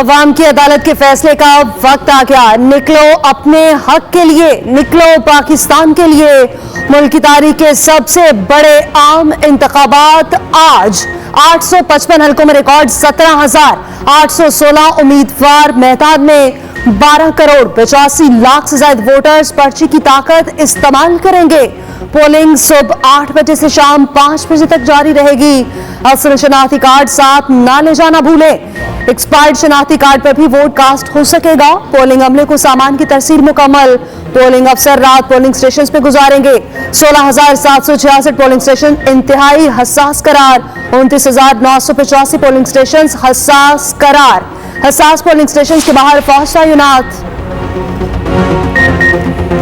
अवाम की अदालत के फैसले का वक्त आ गया। निकलो अपने हक के लिए, निकलो पाकिस्तान के लिए। मुल्क की तारीख के सबसे बड़े आम इंतखाबात आज 855 हल्कों में रिकॉर्ड 17,816 उम्मीदवार मैदान में। 12 करोड़ 85 लाख से ज्यादा वोटर्स पर्ची की ताकत इस्तेमाल करेंगे। पोलिंग सुबह 8 बजे से शाम 5 बजे तक जारी रहेगी। असल शनाख्ती कार्ड साथ ना ले जाना भूलें। एक्सपायर्ड शनाख्ती कार्ड पर भी वोट कास्ट हो सकेगा। पोलिंग अमले को सामान की तरसील मुकम्मल। पोलिंग अफसर रात पोलिंग स्टेशन पे गुजारेंगे। 16,766 पोलिंग स्टेशन इंतहाई हसास करार। 29,985 पोलिंग स्टेशन हसास करार। हसास पोलिंग स्टेशन के बाहर फौज तैनात।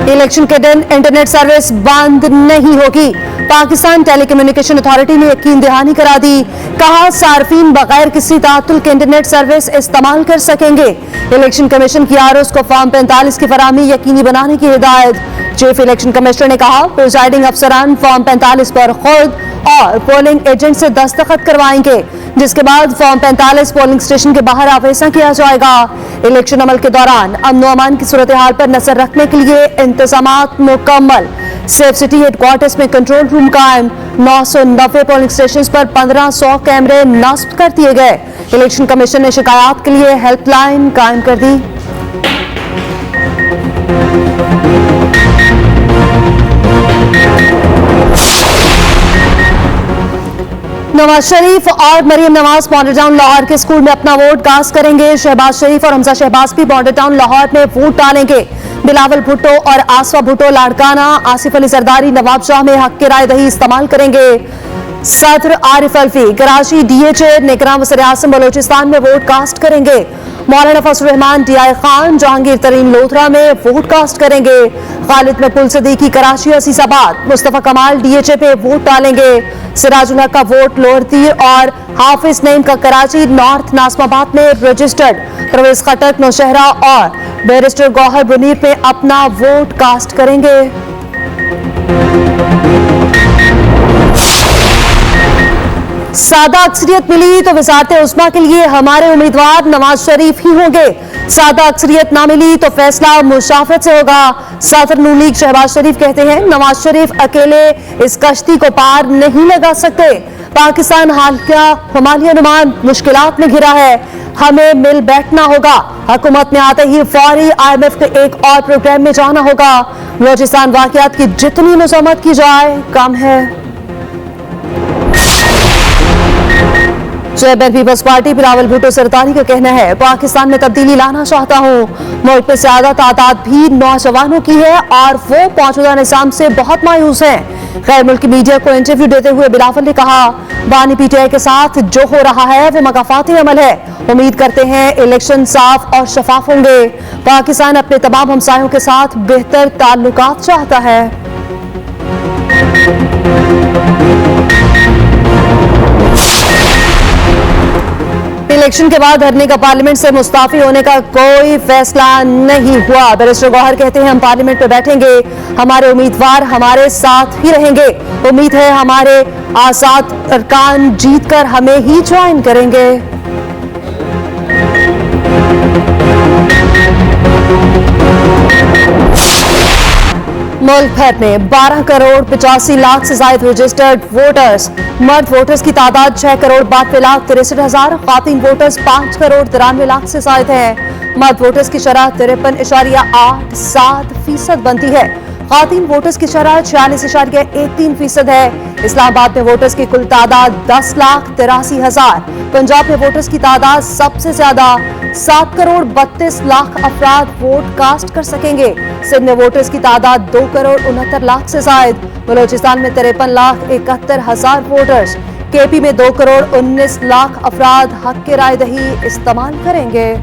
इलेक्शन के दिन इंटरनेट सर्विस बंद नहीं होगी। पाकिस्तान टेलीकम्युनिकेशन अथॉरिटी ने यकीन दहानी करा दी। कहा सार्फिन बगैर किसी तातुल के इंटरनेट सर्विस इस्तेमाल कर सकेंगे। इलेक्शन कमीशन की आरओज़ को फॉर्म 45 की फराहमी यकीनी बनाने की हिदायत। चीफ इलेक्शन कमिश्नर ने कहा प्रिजाइडिंग अफसरान फॉर्म 45 पर खुद और पोलिंग एजेंट से दस्तखत करवाएंगे, जिसके बाद फॉर्म 45 पोलिंग स्टेशन के बाहर आवेजा किया जाएगा। इलेक्शन अमल के दौरान अमन व अमान की सूरत हाल पर नजर रखने के लिए इंतजामात मुकम्मल। सेफ सिटी हेडक्वार्टर्स में कंट्रोल रूम कायम। 990 पोलिंग स्टेशन पर 1500 कैमरे नस्ब कर दिए गए। इलेक्शन कमीशन ने शिकायत के लिए हेल्पलाइन कायम कर दी। नवाज शरीफ और मरियम नवाज बॉर्डर टाउन लाहौर के स्कूल में अपना वोट कास्ट करेंगे। शहबाज शरीफ और हमजा शहबाज भी बॉर्डर टाउन लाहौर में वोट डालेंगे। बिलावल भुट्टो और आसफा भुट्टो लाड़काना, आसिफ अली जरदारी नवाब शाह में हक के राय दही इस्तेमाल करेंगे। सदर आरिफ अल्फी कराची डीएचए निगरान वज़ीर आज़म बलोचिस्तान में वोट कास्ट करेंगे। मौलाना फजल रहमान डीआई खान जहांगीर तरीन लोधरा में वोट कास्ट करेंगे। खालिद मकबूल सदीकी कराची असीसाबाद, मुस्तफा कमाल डीएचए पे वोट डालेंगे। सिराजुल हक का वोट लोअर तीर और हाफिज नईम का कराची नॉर्थ नाजमाबाद में रजिस्टर्ड। परवेज खटक नौशहरा और बैरिस्टर गौहर बुनीर में अपना वोट कास्ट करेंगे। सादा अक्सरियत मिली तो वज़ारत उस्मा के लिए हमारे उम्मीदवार नवाज शरीफ ही होंगे। सादा अक्सरियत ना मिली तो फैसला मुशाफरत से होगा। सदर नून लीग शहबाज शरीफ कहते हैं नवाज शरीफ अकेले इस कश्ती को पार नहीं लगा सकते। पाकिस्तान हिमालय नुमान मुश्किलात में घिरा है, हमें मिल बैठना होगा। हुकूमत में आते ही फौरी IMF के एक और प्रोग्राम में जाना होगा। बलोचिस्तान वाकयात की जितनी मजम्मत की जाए कम है। Chairman peoples party Bilawal Bhutto Zardari का कहना है पाकिस्तान में तब्दीली लाना चाहता हूँ। मुल्क में ज्यादा तादाद भी नौजवानों की है और वो मौजूदा निजाम से बहुत मायूस हैं। गैर मुल्की मीडिया को इंटरव्यू देते हुए बिलावल ने कहा बानी PTI के साथ जो हो रहा है वो मगाफाती अमल है। उम्मीद करते हैं इलेक्शन साफ और शफाफ होंगे। पाकिस्तान अपने तमाम हमसायों के साथ बेहतर ताल्लुकात चाहता है। इलेक्शन के बाद धरने का पार्लियामेंट से मुस्ताफी होने का कोई फैसला नहीं हुआ। बैरिस्टर गौहर कहते हैं हम पार्लियामेंट में बैठेंगे, हमारे उम्मीदवार हमारे साथ ही रहेंगे। उम्मीद है हमारे आजाद अरकान जीतकर हमें ही ज्वाइन करेंगे। मुल्क भर में 12 करोड़ 85 लाख से ज्यादा रजिस्टर्ड वोटर्स। मर्द वोटर्स की तादाद 6 करोड़ 92 लाख 63 हजार। खातिन वोटर्स 5 करोड़ 93 लाख से ज्यादा है। मर्द वोटर्स की शरह 53.87% बनती है। खातिन वोटर्स की शरह 46.13% है। इस्लामाबाद में वोटर्स की कुल तादाद 10,83,000। पंजाब में वोटर्स की तादाद सबसे ज्यादा 7 करोड़ 32 लाख अफराद वोट कास्ट कर सकेंगे। सिंध में वोटर्स की तादाद 2 करोड़ 69 लाख से जायद। बलोचिस्तान में 53,71,000 वोटर्स। KP में 2 करोड़ 19 लाख अफराद हक के राय दही इस्तेमाल करेंगे।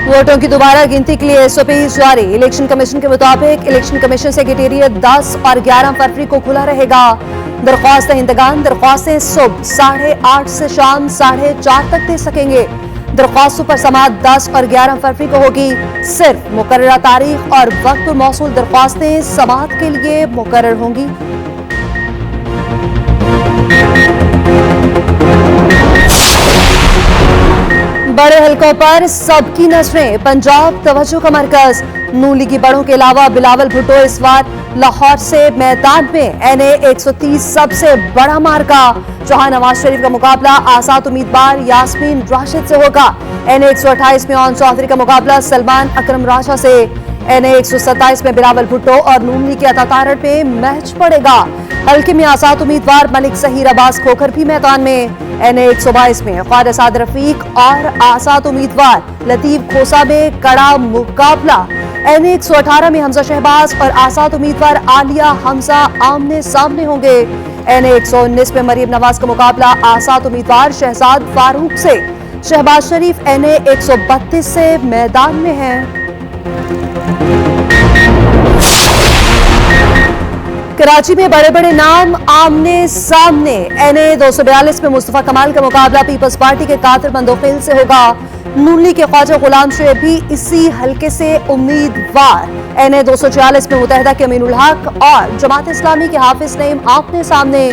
वोटों की दोबारा गिनती के लिए SOP जारी। इलेक्शन कमीशन के मुताबिक इलेक्शन कमीशन सेक्रेटेरिएट 10 और 11 फरवरी को खुला रहेगा। दरख्वास्त दहिंदगान दरख्वास्तें सुबह 8:30 से शाम 4:30 तक दे सकेंगे। दरख्वास्तों पर समाअत 10 और 11 फरवरी को होगी। सिर्फ मुकर्ररा तारीख और वक्त पर मौसूल दरख्वास्तें समाअत के लिए मुकर्रर होंगी। बड़े हलकों पर सबकी नजरें, पंजाब तवज्जो का मरकज। नून लीगी बड़ों के अलावा बिलावल भुट्टो इस बार लाहौर से मैदान में। NA 130 सबसे बड़ा मार्का, जहां नवाज शरीफ का मुकाबला आजाद उम्मीदवार यास्मीन राशिद से होगा। NA 128 में ओन चौधरी का मुकाबला सलमान अकरम राजा से। NA 127 में बिलावल भुट्टो और नून लीग के अता तारड़ पे मैच पड़ेगा। हल्के में आजाद उम्मीदवार मलिक जहीर अब्बास खोखर भी मैदान में। NA 122 में ख्वाजा साद रफीक और आजाद उम्मीदवार लतीफ खोसा में कड़ा मुकाबला। NA 118 में हमजा शहबाज और आजाद उम्मीदवार आलिया हमजा आमने सामने होंगे। NA 119 में मरीम नवाज का मुकाबला आजाद उम्मीदवार शहजाद फारूक से। शहबाज शरीफ NA 132 से मैदान में है। कराची में बड़े बड़े नाम आमने सामने। NA 242 में मुस्तफा कमाल का मुकाबला पीपल्स पार्टी के कादिर मंदोखिल से होगा। नून लीग के ख्वाजा गुलाम शुएब भी इसी हल्के से उम्मीदवार। NA 246 में मुतहदा के अमीनुल हक और जमात इस्लामी के हाफिज नईम आमने सामने।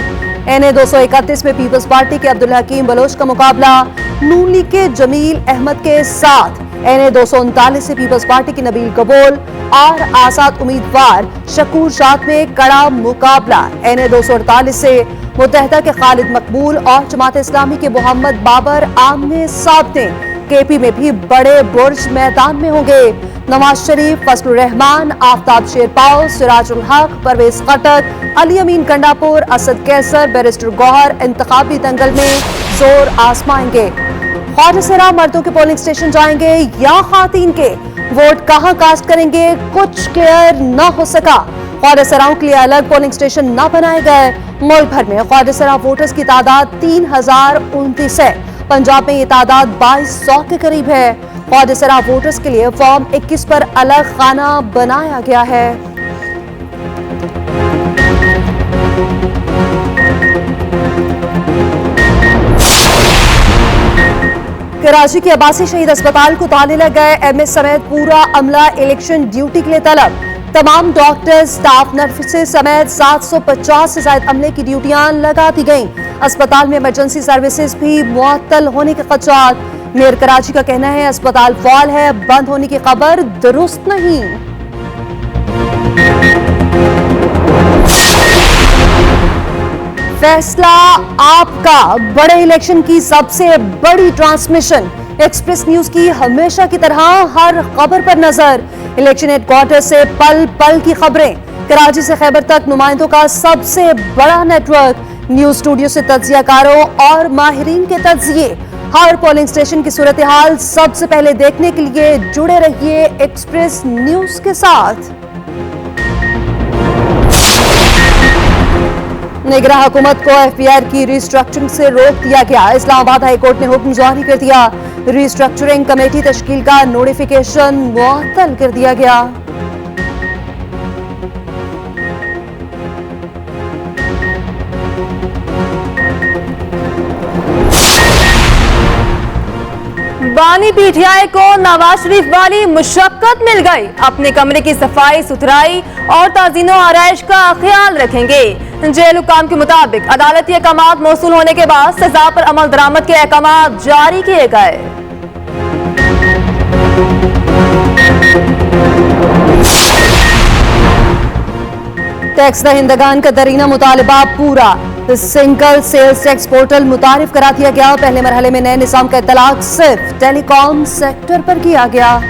NA 231 में पीपल्स पार्टी के अब्दुल हकीम बलोच का मुकाबला नून लीग के जमील अहमद के साथ। NA 239 से पीपल्स पार्टी की नबील कबूल और आजाद उम्मीदवार शकूर शाद में कड़ा मुकाबला। NA 248 से मुतहदा के खालिद मकबूल और जमात इस्लामी के मोहम्मद बाबर आमने सामने। KP में भी बड़े बुर्ज मैदान में होंगे। नवाज शरीफ, फजलुर रहमान, आफ्ताब शेरपाव, सिराजुल हक, परवेज खटक, अली अमीन कंडापुर, असद कैसर, बैरिस्टर गौहर इंतखाबी दंगल में जोर आजमाएंगे। ख्वाजा सरा मर्दों के पोलिंग स्टेशन जाएंगे या खातीन के, वोट कहां कास्ट करेंगे कुछ क्लियर न हो सका। ख्वाजा सराओं के लिए अलग पोलिंग स्टेशन न बनाए गए। मुल्क भर में ख्वाजा सरा वोटर्स की तादाद 3029 है। पंजाब में ये तादाद 2200 के करीब है। ख्वाजा सरा वोटर्स के लिए फॉर्म 21 पर अलग खाना बनाया गया है। कराची के अब्बासी शहीद अस्पताल को ताले लग गए। MS समेत पूरा अमला इलेक्शन ड्यूटी के लिए तलब। तमाम डॉक्टर, स्टाफ, नर्सेस समेत 750 से ज्यादा अमले की ड्यूटियां लगा दी गईं। अस्पताल में इमरजेंसी सर्विसेज भी मुअत्तल होने के खदशात। मेयर कराची का कहना है अस्पताल फॉल है, बंद होने की खबर दुरुस्त नहीं। फैसला आपका, बड़े इलेक्शन की सबसे बड़ी ट्रांसमिशन। एक्सप्रेस न्यूज की हमेशा की तरह हर खबर पर नजर। इलेक्शन हेडक्वार्टर से पल पल की खबरें। कराची से खैबर तक नुमाइंदों का सबसे बड़ा नेटवर्क। न्यूज स्टूडियो से तज्जियाकारों और माहिरीन के तज्जिए। हर पोलिंग स्टेशन की सूरत हाल सबसे पहले देखने के लिए जुड़े रहिए एक्सप्रेस न्यूज के साथ। निगरान हुकूमत को FPR की रिस्ट्रक्चरिंग से रोक दिया गया। इस्लामाबाद हाई कोर्ट ने हुक्म जारी कर दिया। रिस्ट्रक्चरिंग कमेटी तश्कील का नोटिफिकेशन मुअत्तल कर दिया गया। बानी PTI को नवाज शरीफ वाली मुशक्कत मिल गई। अपने कमरे की सफाई सुथराई और ताज़ीनो आराइश का ख्याल रखेंगे। जेल हुकाम के मुताबिक अदालती अहकामात मौसूल होने के बाद सजा पर अमल दरामद के अहकामात जारी किए गए। टैक्स दहिंदगान का दरीना मुतालबा पूरा। सिंगल सेल्स टैक्स पोर्टल मुतारिफ करा दिया गया। पहले मरहले में नए निज़ाम का इत्तलाक सिर्फ टेलीकॉम सेक्टर पर किया गया।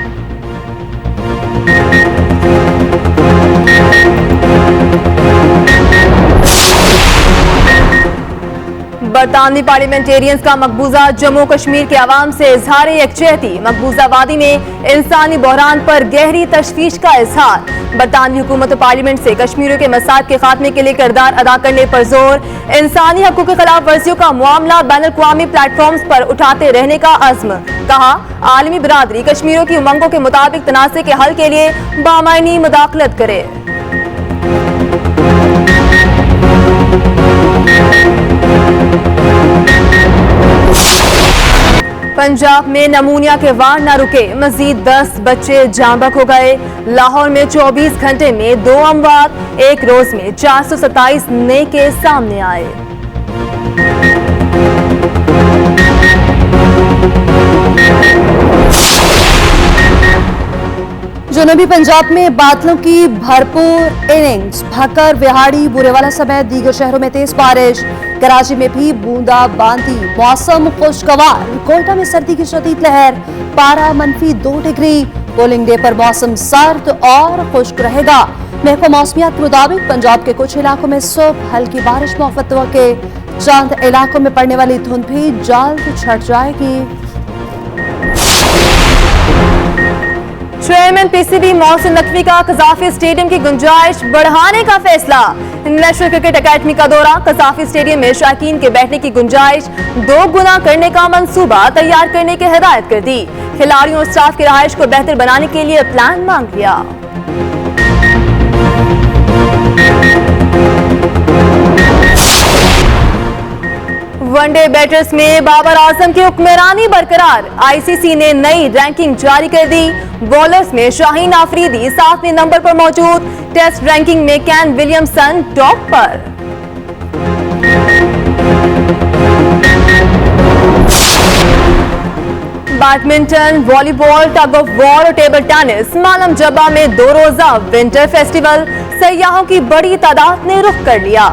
बरतानवी पार्लियामेंटेरियंस का मकबूजा जम्मू कश्मीर के अवाम से इजहार यकजहती। मकबूजा वादी में इंसानी बहरान पर गहरी तशवीश का इजहार। बरतानवी हुकूमत और पार्लियामेंट से कश्मीरियों के मसाइब के खात्मे के लिए किरदार अदा करने पर जोर। इंसानी हकूक़ के खिलाफ वर्जियों का मामला बैन अल-अक़वामी प्लेटफॉर्म्स पर उठाते रहने का अज़्म। कहा आलमी बिरादरी कश्मीरियों की उमंगों के मुताबिक तनाज़े के हल के लिए बामायनी मुदाखलत करे। पंजाब में नमूनिया के वार न रुके, मजीद 10 बच्चे जांबक हो गए। लाहौर में 24 घंटे में 2 अमवात, एक रोज में 427 नए केस सामने आए। जनूबी पंजाब में बादलों की भरपूर इनिंग्स, भक्कर, विहाड़ी, बुरेवाला समेत दीगर शहरों में तेज बारिश। कराची में भी बूंदाबांदी, मौसम खुशगवार। कोयटा में सर्दी की शदीद लहर, पारा -2 डिग्री। पोलिंग डे पर मौसम सर्द और खुश्क रहेगा। महकमा मौसमियात के मुताबिक पंजाब के कुछ इलाकों में सुबह हल्की बारिश मुवक्किल तवक्के। चंद इलाकों में पड़ने वाली धुंध भी जल्द छट जाएगी। चेयरमैन पीसीबी मोहसिन नकवी का कजाफी स्टेडियम की गुंजाइश बढ़ाने का फैसला। नेशनल क्रिकेट अकेडमी का दौरा, कजाफी स्टेडियम में शायकीन के बैठने की गुंजाइश 2 गुना करने का मंसूबा तैयार करने की हिदायत कर दी। खिलाड़ियों और स्टाफ की रहाइश को बेहतर बनाने के लिए प्लान मांग लिया। वनडे बैटर्स में बाबर आजम की हुक्मरानी बरकरार। आईसीसी ने नई रैंकिंग जारी कर दी। बॉलर्स में शाहीन आफरीदी 7वें नंबर पर मौजूद। टेस्ट रैंकिंग में कैन विलियमसन टॉप पर। Badminton, volleyball, tug of war और टेबल टेनिस। मालम जब्बा में 2 रोजा विंटर फेस्टिवल, सयाहों की बड़ी तादाद ने रुख कर लिया।